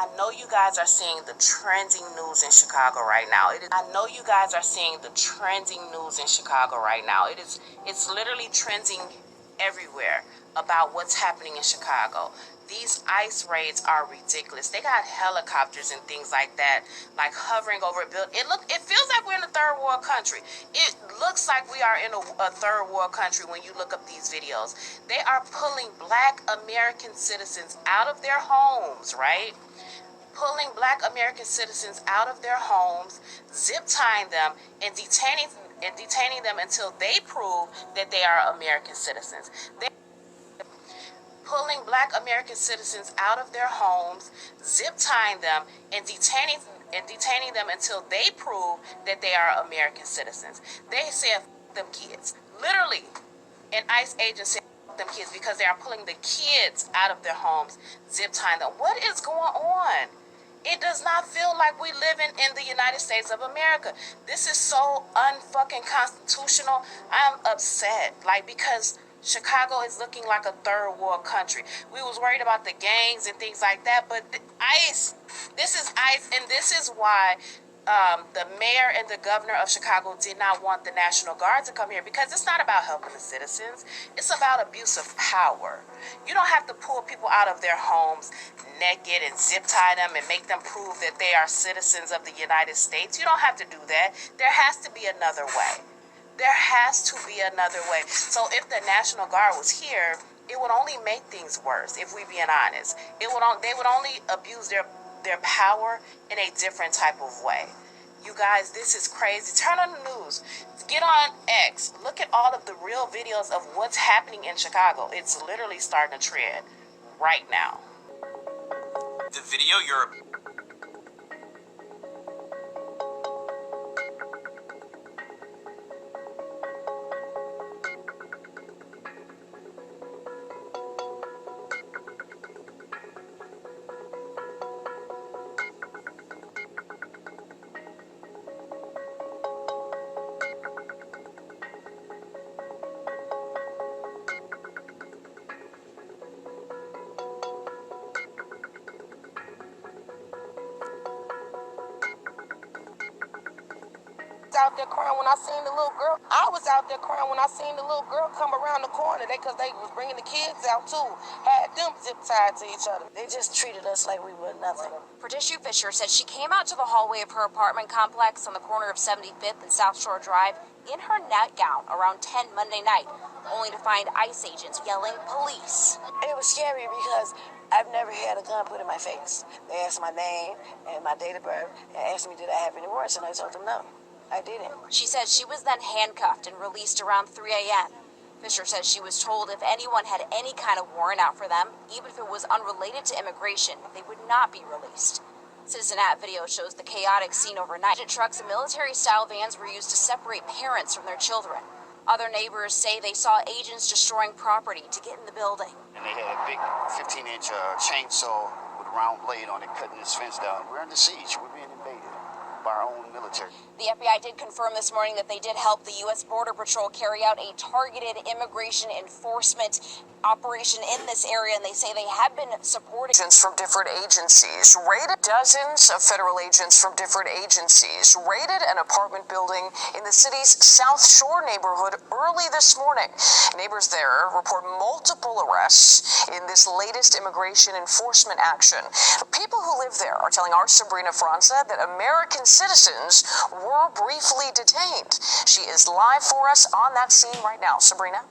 I know you guys are seeing the trending news in Chicago right now. I know you guys are seeing the trending news in Chicago right now. It's literally trending everywhere about what's happening in Chicago. These ICE raids are ridiculous. They got helicopters and things like that, like hovering over a building. It feels like we're in a third world country. It looks like we are in a third world country when you look up these videos. They are pulling Black American citizens out of their homes, right? Pulling Black American citizens out of their homes, zip tying them, and detaining them until they prove that they are American citizens. Pulling Black American citizens out of their homes, zip tying them, and detaining them until they prove that they are American citizens. They said, "F them kids." Literally, an ICE agent said, "F them kids," because they are pulling the kids out of their homes, zip tying them. What is going on? It does not feel like we live in the United States of America. This is so unfucking constitutional. I'm upset, because Chicago is looking like a third world country. We was worried about the gangs and things like that, but ICE, this is ICE, and this is why the mayor and the governor of Chicago did not want the National Guard to come here, because it's not about helping the citizens. It's about abuse of power. You don't have to pull people out of their homes naked and zip tie them and make them prove that they are citizens of the United States. You don't have to do that. There has to be another way. There has to be another way. So if the National Guard was here, it would only make things worse, if we being honest. They would only abuse their power in a different type of way. You guys, this is crazy. Turn on the news. Get on X. Look at all of the real videos of what's happening in Chicago. It's literally starting to trend right now. The video you're out there crying when I seen the little girl. I was out there crying when I seen the little girl come around the corner. Because they was bringing the kids out too. Had them zip tied to each other. They just treated us like we were nothing. Patricia Fisher said she came out to the hallway of her apartment complex on the corner of 75th and South Shore Drive in her nightgown around 10 Monday night, only to find ICE agents yelling police. It was scary because I've never had a gun put in my face. They asked my name and my date of birth and asked me did I have any warrants, and I told them no. I didn't. She said she was then handcuffed and released around 3 a.m. Fisher says she was told if anyone had any kind of warrant out for them, even if it was unrelated to immigration, they would not be released. Citizen App video shows the chaotic scene overnight. Trucks and military-style vans were used to separate parents from their children. Other neighbors say they saw agents destroying property to get in the building. And they had a big 15-inch chainsaw with a round blade on it, cutting this fence down. We're under siege. We're being invaded by our own military. The FBI did confirm this morning that they did help the U.S. Border Patrol carry out a targeted immigration enforcement operation in this area, and they say they have been supporting agents from different agencies. Raided dozens of federal agents from different agencies raided an apartment building in the city's South Shore neighborhood early this morning. Neighbors there report multiple arrests in this latest immigration enforcement action. People who live there are telling our Sabrina Franza that American citizens were briefly detained. She is live for us on that scene right now. Sabrina?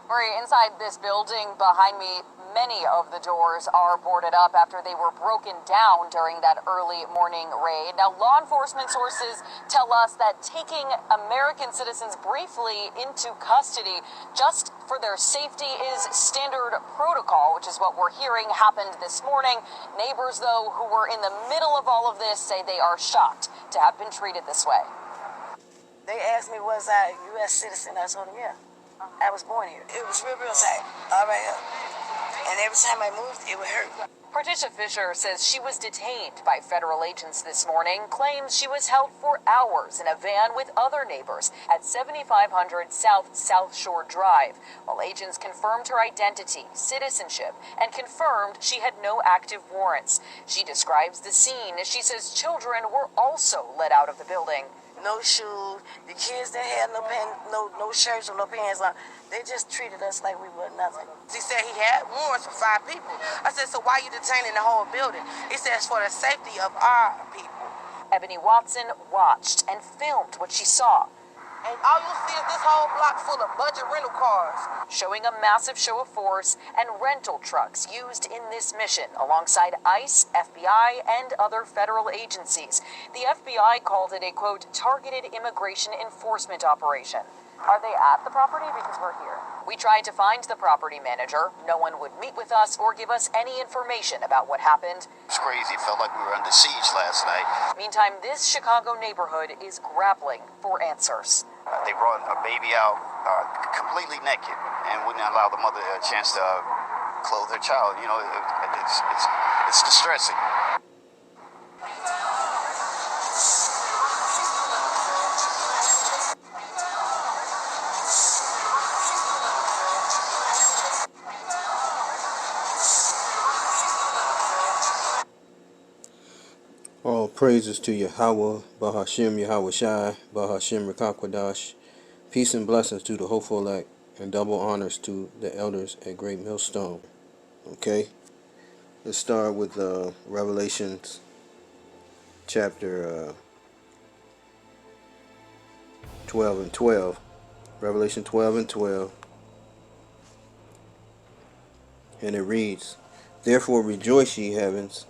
Marie, inside this building behind me, many of the doors are boarded up after they were broken down during that early morning raid. Now, law enforcement sources tell us that taking American citizens briefly into custody just for their safety is standard protocol, which is what we're hearing happened this morning. Neighbors, though, who were in the middle of all of this say they are shocked to have been treated this way. They asked me, was I a U.S. citizen? I told them, yeah. I was born here. It was real tight. All right. And every time I moved, it would hurt. Patricia Fisher says she was detained by federal agents this morning, claims she was held for hours in a van with other neighbors at 7500 South Shore Drive, while agents confirmed her identity, citizenship, and confirmed she had no active warrants. She describes the scene as she says children were also let out of the building. No shoes. The kids that had no shirts or no pants on, they just treated us like we were nothing. He said he had warrants for 5 people. I said, so why are you detaining the whole building? He said it's for the safety of our people. Ebony Watson watched and filmed what she saw, And all you see is this whole block full of budget rental cars. showing a massive show of force and rental trucks used in this mission alongside ICE, FBI, and other federal agencies. The FBI called it a, quote, targeted immigration enforcement operation. Are they at the property? Because we're here. We tried to find the property manager. No one would meet with us or give us any information about what happened. It's crazy. It felt like we were under siege last night. Meantime, this Chicago neighborhood is grappling for answers. They brought a baby out completely naked and wouldn't allow the mother a chance to clothe her child. You know, it's distressing. All praises to Yahweh, Bahashim Yahweh Shai, Bahashim Rekakwadash. Peace and blessings to the hopeful elect, and double honors to the elders at Great Millstone. Okay, let's start with Revelations chapter 12 and 12. Revelation 12 and 12. And it reads, Therefore rejoice, ye heavens,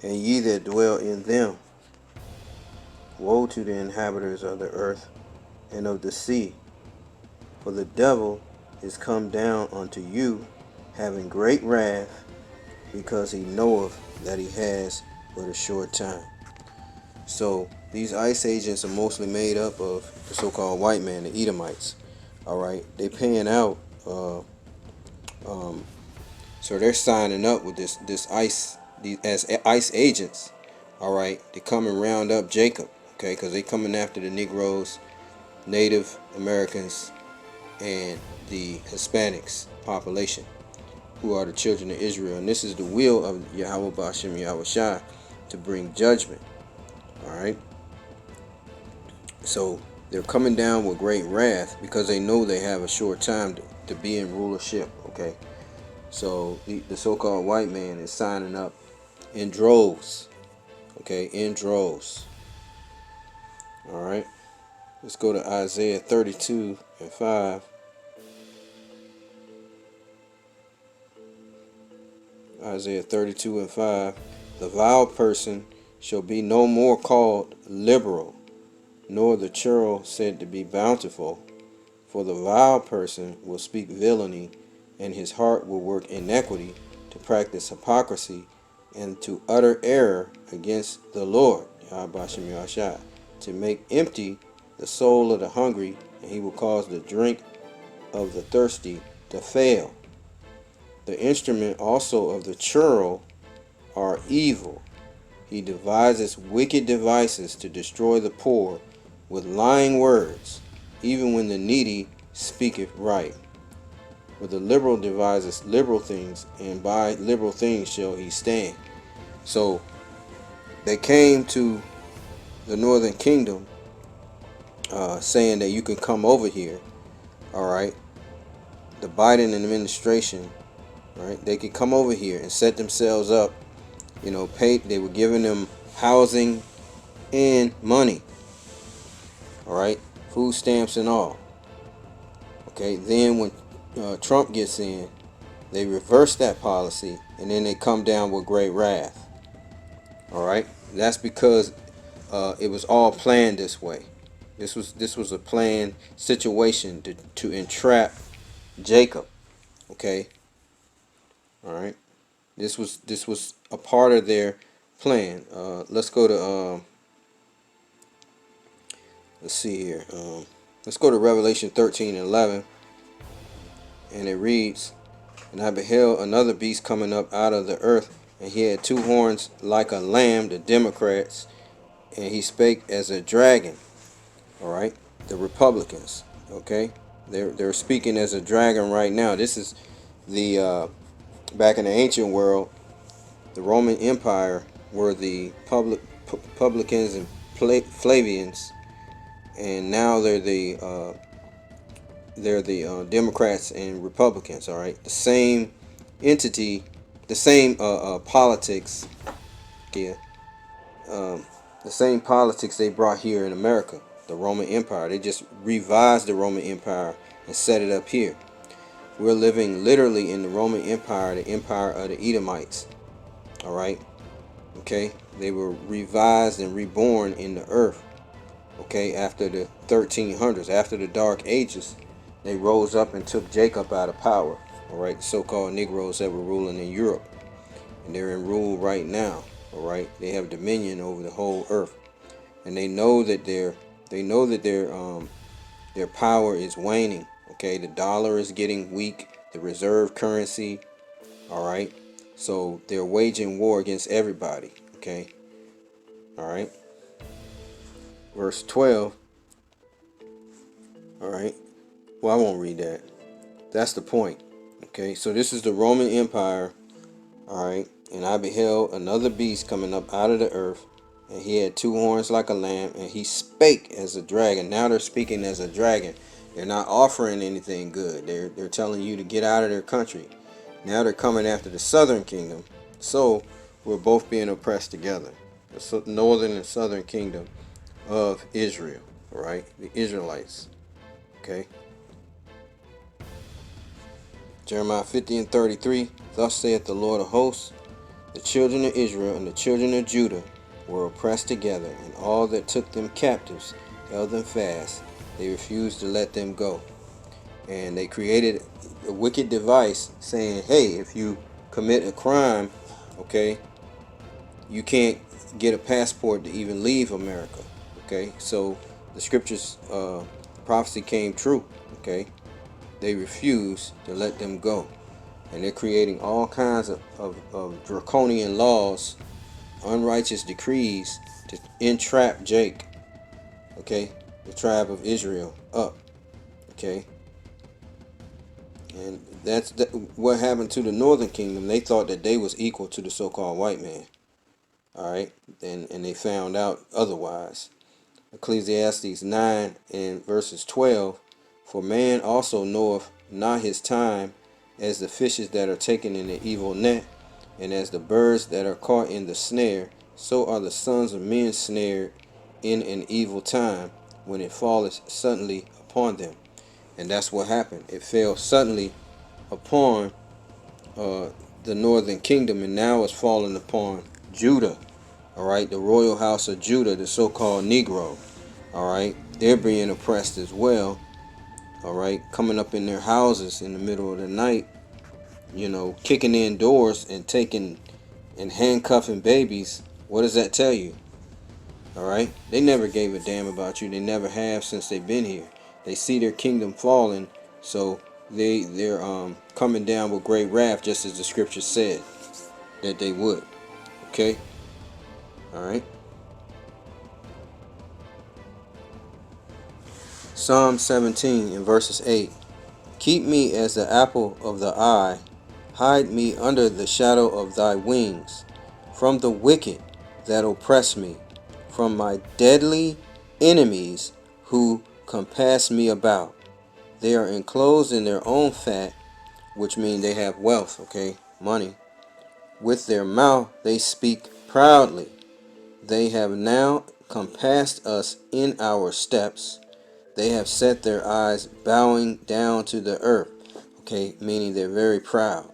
and ye that dwell in them. Woe to the inhabitants of the earth and of the sea, for the devil is come down unto you, having great wrath, because he knoweth that he has but a short time. So these ICE agents are mostly made up of the so-called white man, the Edomites. All right, they paying out. So they're signing up with this ICE as ICE agents. All right, they come and round up Jacob. Okay, because they coming after the Negroes, Native Americans, and the Hispanics population, who are the children of Israel. And this is the will of Yahweh Bashim Yahweh Shai to bring judgment. Alright. So they're coming down with great wrath because they know they have a short time to be in rulership. Okay. So the so-called white man is signing up in droves. Okay, in droves. Alright. Let's go to Isaiah 32 and 5. Isaiah 32 and 5. The vile person shall be no more called liberal, nor the churl said to be bountiful. For the vile person will speak villainy, and his heart will work iniquity, to practice hypocrisy, and to utter error against the Lord, Yahbashim Yahshai, to make empty the soul of the hungry, and he will cause the drink of the thirsty to fail. The instrument also of the churl are evil. He devises wicked devices to destroy the poor with lying words, even when the needy speaketh right. For the liberal devises liberal things, and by liberal things shall he stand. So they came to the northern kingdom saying that you can come over here. All right, the Biden administration, right, they could come over here and set themselves up, you know, they were giving them housing and money, all right, food stamps and all. Okay, then when Trump gets in, they reverse that policy, and then they come down with great wrath. All right, that's because it was all planned this way. This was a planned situation to entrap Jacob. Okay. All right. This was a part of their plan. Let's go to let's see here. Let's go to Revelation 13 and 11, and it reads, And I beheld another beast coming up out of the earth, and he had two horns like a lamb, the Democrats, and he spake as a dragon. All right, the Republicans. Okay, they're speaking as a dragon right now. This is the back in the ancient world, the Roman Empire were the publicans and Flavians, and now they're the Democrats and Republicans. All right, the same entity, the same politics. Yeah, the same politics they brought here in America, the Roman Empire. They just revised the Roman Empire and set it up here. We're living literally in the Roman Empire, the empire of the Edomites. All right, okay. They were revised and reborn in the earth. Okay, after the 1300s, after the Dark Ages, they rose up and took Jacob out of power. All right, the so-called Negroes that were ruling in Europe, and they're in rule right now. All right, they have dominion over the whole earth, and they know that their power is waning. Okay, the dollar is getting weak, the reserve currency. All right, so they're waging war against everybody. Okay, all right. Verse 12. All right. Well, I won't read that. That's the point. Okay, so this is the Roman Empire. All right, and I beheld another beast coming up out of the earth, and he had two horns like a lamb, and he spake as a dragon. Now they're speaking as a dragon. They're not offering anything good. They're telling you to get out of their country. Now they're coming after the southern kingdom. So we're both being oppressed together. The northern and southern kingdom of Israel. All right, the Israelites. Okay. Jeremiah 50 and 33. Thus saith the Lord of hosts, the children of Israel and the children of Judah were oppressed together, and all that took them captives held them fast. They refused to let them go. And they created a wicked device saying, hey, if you commit a crime, okay, you can't get a passport to even leave America. Okay, so the scriptures prophecy came true. Okay, they refused to let them go, and they're creating all kinds of draconian laws, unrighteous decrees to entrap Jake, okay, the tribe of Israel up. Okay, and that's what happened to the northern kingdom. They thought that they was equal to the so-called white man. All right, and they found out otherwise. Ecclesiastes 9 and verses 12. For man also knoweth not his time, as the fishes that are taken in the evil net, and as the birds that are caught in the snare, so are the sons of men snared in an evil time, when it falleth suddenly upon them. And that's what happened. It fell suddenly upon the northern kingdom, and now it's fallen upon Judah. All right, the royal house of Judah, the so-called Negro. All right, they're being oppressed as well. All right, coming up in their houses in the middle of the night, you know, kicking in doors and taking and handcuffing babies. What does that tell you? All right, they never gave a damn about you. They never have since they've been here. They see their kingdom falling, so they're coming down with great wrath, just as the scripture said that they would. Okay, all right. Psalm 17 in verses 8. Keep me as the apple of the eye. Hide me under the shadow of thy wings, from the wicked that oppress me, from my deadly enemies who compass me about. They are enclosed in their own fat, which means they have wealth, okay, money. With their mouth they speak proudly. They have now compassed us in our steps. They have set their eyes bowing down to the earth. Okay, meaning they're very proud.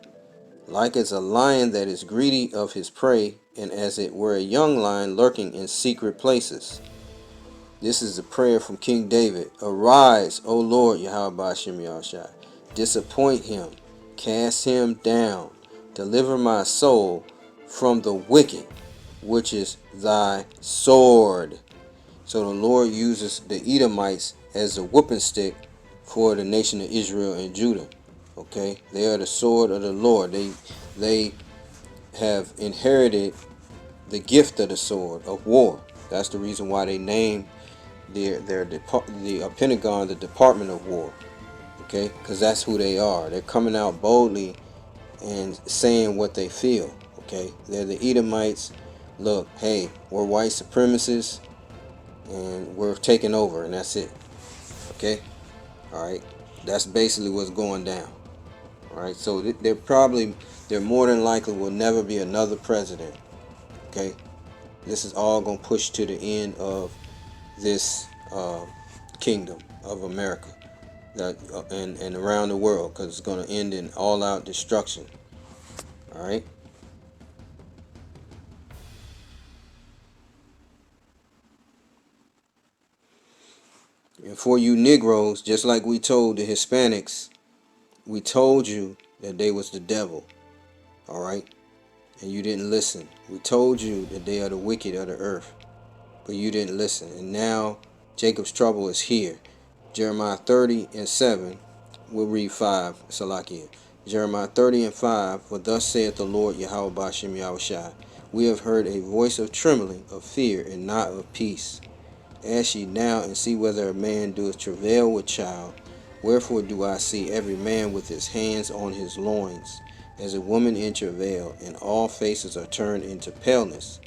Like as a lion that is greedy of his prey, and as it were a young lion lurking in secret places. This is a prayer from King David. Arise, O Lord Yahweh Ba'ashem Yahushua. Disappoint him. Cast him down. Deliver my soul from the wicked, which is thy sword. So the Lord uses the Edomites as a whooping stick for the nation of Israel and Judah. Okay, they are the sword of the Lord. They have inherited the gift of the sword of war. That's the reason why they named the Pentagon the Department of War. Okay, because that's who they are. They're coming out boldly and saying what they feel. Okay, they're the Edomites. Look, hey, we're white supremacists and we're taking over, and that's it. Okay, all right, that's basically what's going down. All right, so there more than likely will never be another president. Okay, this is all gonna push to the end of this kingdom of America, that and around the world, because it's gonna end in all-out destruction. All right. And for you Negroes, just like we told the Hispanics, we told you that they was the devil. All right, and you didn't listen. We told you that they are the wicked of the earth, but you didn't listen. And now Jacob's trouble is here. Jeremiah 30:7. We'll read 5. Salakia. Jeremiah 30:5. For thus saith the Lord Yahweh Bashem Yahushai, we have heard a voice of trembling, of fear, and not of peace. Ask ye now and see whether a man doeth travail with child. Wherefore do I see every man with his hands on his loins, as a woman in travail, and all faces are turned into paleness.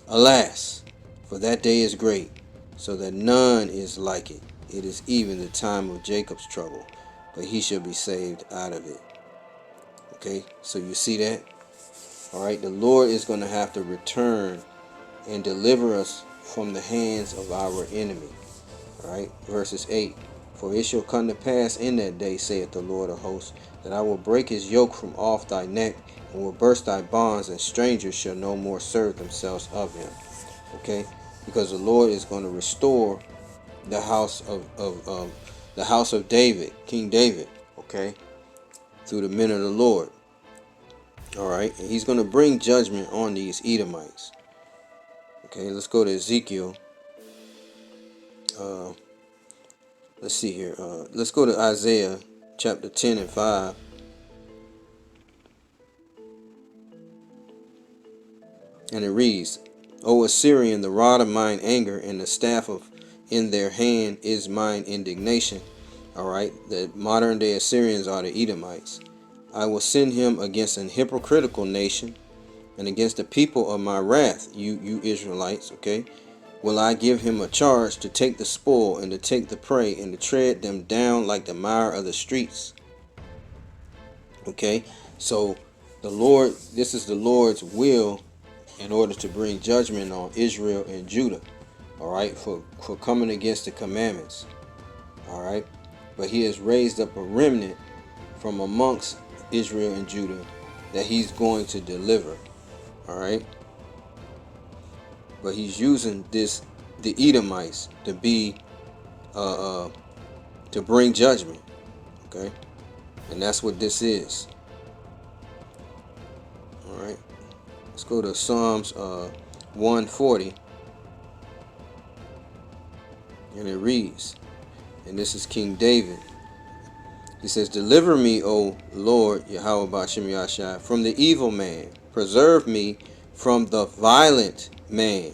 Alas, for that day is great, so that none is like it. It is even the time of Jacob's trouble, but he shall be saved out of it. Okay, so you see that? All right, the Lord is going to have to return and deliver us from the hands of our enemy. All right, verses 8. For it shall come to pass in that day, saith the Lord of hosts, that I will break his yoke from off thy neck, and will burst thy bonds, and strangers shall no more serve themselves of him. Okay, because the Lord is going to restore the house of David, King David. Okay, through the men of the Lord. All right, and he's going to bring judgment on these Edomites. Okay, let's go to Ezekiel. Let's see here. Let's go to Isaiah chapter 10:5. And it reads, O Assyrian, the rod of mine anger, and the staff of in their hand is mine indignation. All right, the modern day Assyrians are the Edomites. I will send him against an hypocritical nation, and against the people of my wrath, you Israelites. Okay, will I give him a charge to take the spoil, and to take the prey, and to tread them down like the mire of the streets. Okay, so the Lord, this is the Lord's will in order to bring judgment on Israel and Judah. All right, for coming against the commandments. All right, but he has raised up a remnant from amongst Israel and Judah that he's going to deliver. All right, but he's using the Edomites to be to bring judgment. Okay, and that's what this is. All right, let's go to Psalms 140, and it reads, and this is King David. He says, deliver me, O Lord, Yahweh Ba'ashem Yahshai, from the evil man. Preserve me from the violent man,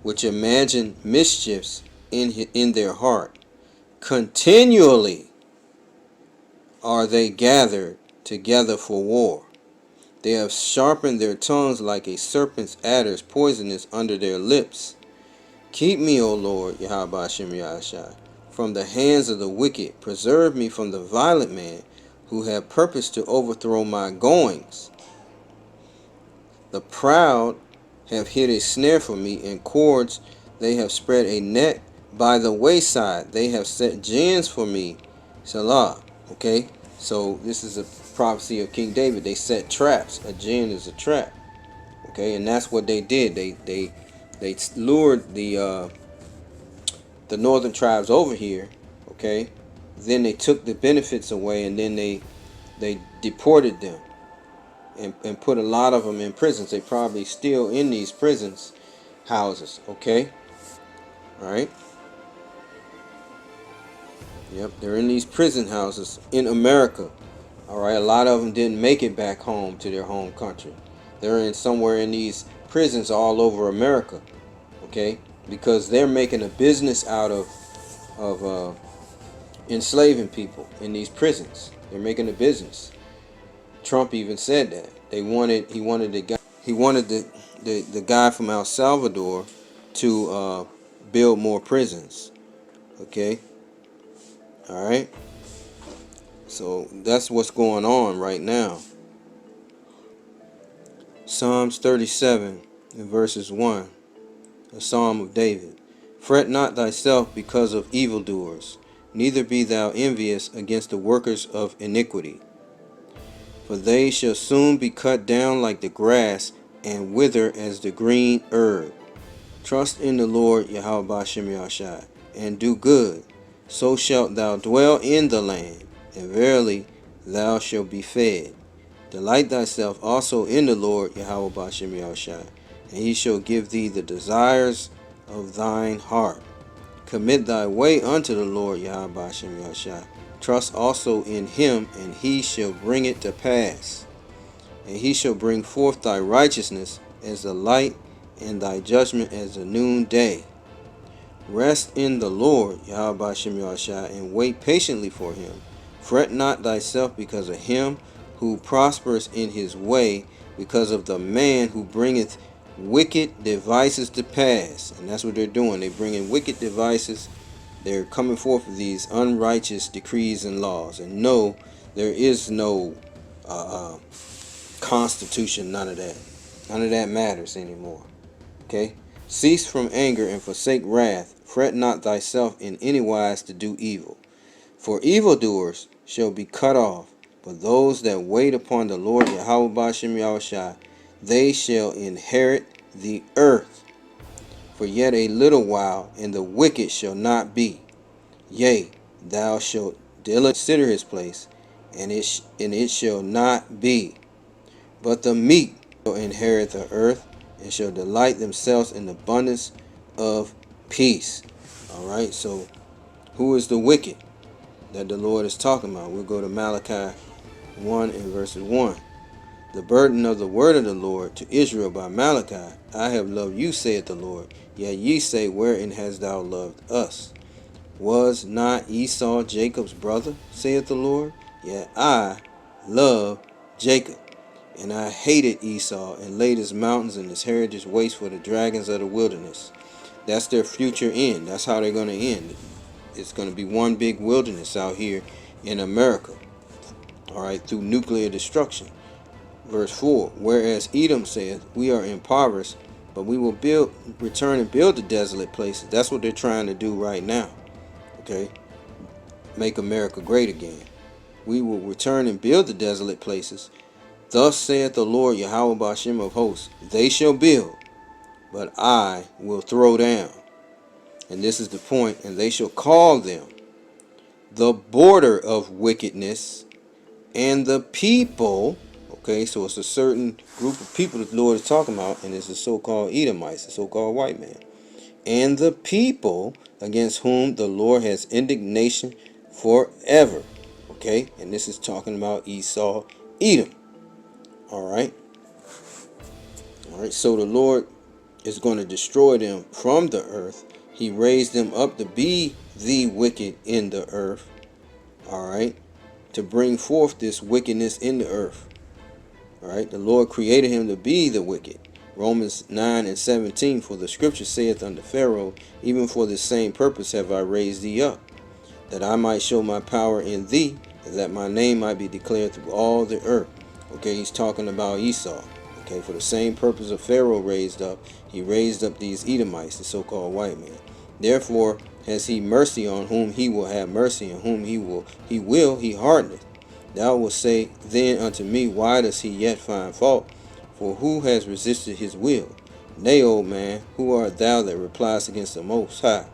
which imagine mischiefs in their heart. Continually are they gathered together for war. They have sharpened their tongues like a serpent's adders, poisonous under their lips. Keep me, O Lord, Yahweh Ba'ashem Yahshai, from the hands of the wicked. Preserve me from the violent man, who have purpose to overthrow my goings. The proud have hid a snare for me, in cords they have spread a net by the wayside. They have set gins for me. Salah. Okay, so this is a prophecy of King David. They set traps. A gin is a trap. Okay, and that's what they did. They lured the northern tribes over here. Okay, then they took the benefits away, and then they deported them and put a lot of them in prisons. They probably still in these prisons houses. Okay, all right. Yep, they're in these prison houses in America. All right, a lot of them didn't make it back home to their home country. They're in somewhere in these prisons all over America, okay? Because they're making a business out of enslaving people in these prisons. They're making a business. Trump even said that he wanted the guy from El Salvador to build more prisons. Okay, all right. So that's what's going on right now. Psalms 37 and verses 1, a psalm of David. Fret not thyself because of evildoers, neither be thou envious against the workers of iniquity. For they shall soon be cut down like the grass, and wither as the green herb. Trust in the Lord Yahweh Bashem Yahshai, and do good. So shalt thou dwell in the land, and verily thou shalt be fed. Delight thyself also in the Lord Yahweh Bashem Yahshai, and he shall give thee the desires of thine heart. Commit thy way unto the Lord Yahweh Bashem Yahshai. Trust also in him, and he shall bring it to pass. And he shall bring forth thy righteousness as the light, and thy judgment as the noonday. Rest in the Lord Yahweh Bashem Yahshai, and wait patiently for him. Fret not thyself because of him who prospers in his way, because of the man who bringeth wicked devices to pass. And that's what they're doing. They're bringing wicked devices. They're coming forth with these unrighteous decrees and laws. And no, there is no constitution, none of that. None of that matters anymore. Okay? Cease from anger and forsake wrath. Fret not thyself in any wise to do evil. For evildoers shall be cut off, but those that wait upon the Lord Yahweh Bashem Yahushai, they shall inherit the earth. For yet a little while, and the wicked shall not be. Yea, thou shalt diligently consider his place, and it shall not be. But the meek shall inherit the earth, and shall delight themselves in abundance of peace. Alright, so who is the wicked that the Lord is talking about? We'll go to Malachi 1 and verses 1. The burden of the word of the Lord to Israel by Malachi. I have loved you, saith the Lord. Yet ye say, wherein hast thou loved us? Was not Esau Jacob's brother, saith the Lord? Yet I love Jacob, and I hated Esau, and laid his mountains and his heritage waste for the dragons of the wilderness. That's their future end. That's how they're going to end. It's going to be one big wilderness out here in America. Alright, through nuclear destruction. Verse 4. Whereas Edom saith, we are impoverished, but we will return and build the desolate places. That's what they're trying to do right now. Okay? Make America great again. We will return and build the desolate places. Thus saith the Lord Yahweh Bashem of hosts, they shall build, but I will throw down. And this is the point, and they shall call them the border of wickedness, and the people. Okay, so it's a certain group of people that the Lord is talking about, and it's the so-called Edomites, the so-called white man. And the people against whom the Lord has indignation forever. Okay, and this is talking about Esau, Edom. Alright. Alright, so the Lord is going to destroy them from the earth. He raised them up to be the wicked in the earth. Alright, to bring forth this wickedness in the earth. Alright, the Lord created him to be the wicked. Romans 9 and 17, for the scripture saith unto Pharaoh, even for this same purpose have I raised thee up, that I might show my power in thee, and that my name might be declared through all the earth. Okay, he's talking about Esau. Okay, for the same purpose of Pharaoh raised up, he raised up these Edomites, the so-called white man. Therefore has he mercy on whom he will have mercy, and whom he hardeneth. Thou wilt say then unto me, why does he yet find fault? For who has resisted his will? Nay, old man, who art thou that repliest against the Most High?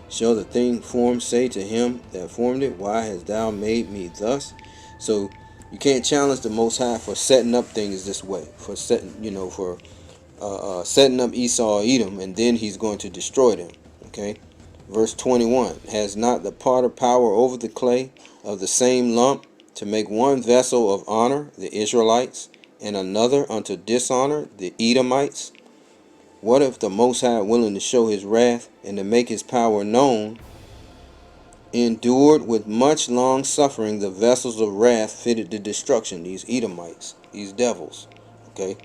Shall the thing formed say to him that formed it, why hast thou made me thus? So you can't challenge the Most High for setting up things this way, for setting, setting up Esau, Edom, and then he's going to destroy them. Okay, verse 21: Has not the potter power over the clay of the same lump to make one vessel of honor, the Israelites, and another unto dishonor, the Edomites? What if the Most High, willing to show his wrath and to make his power known, endured with much long suffering the vessels of wrath fitted to destruction, these Edomites, these devils, okay?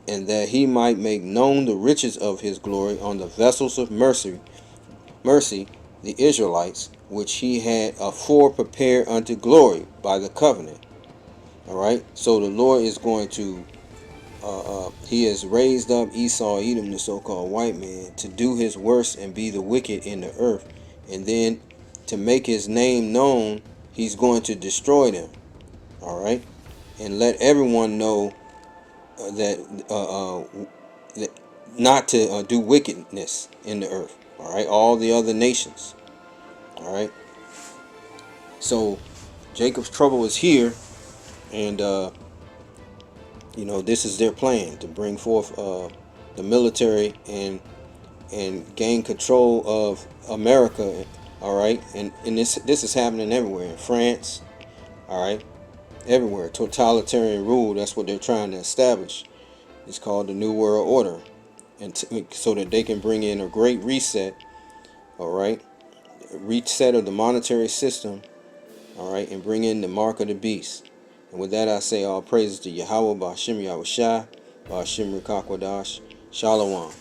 And that he might make known the riches of his glory on the vessels of mercy, the Israelites, which he had afore prepared unto glory by the covenant. All right, so the Lord is going to he has raised up Esau, Edom, the so-called white man, to do his worst and be the wicked in the earth. And then to make his name known, he's going to destroy them. All right. And let everyone know that not to do wickedness in the earth. All right. All the other nations. All right. So Jacob's trouble is here. And, this is their plan to bring forth the military and gain control of America. All right, and this is happening everywhere in France. All right, everywhere, totalitarian rule. That's what they're trying to establish. It's called the New World Order, and so that they can bring in a great reset. All right, reset of the monetary system. All right, and bring in the mark of the beast. And with that, I say all praises to Yahweh, Ba'ashim Yahushai, Ba'ashim Rikakwadash, Shalom.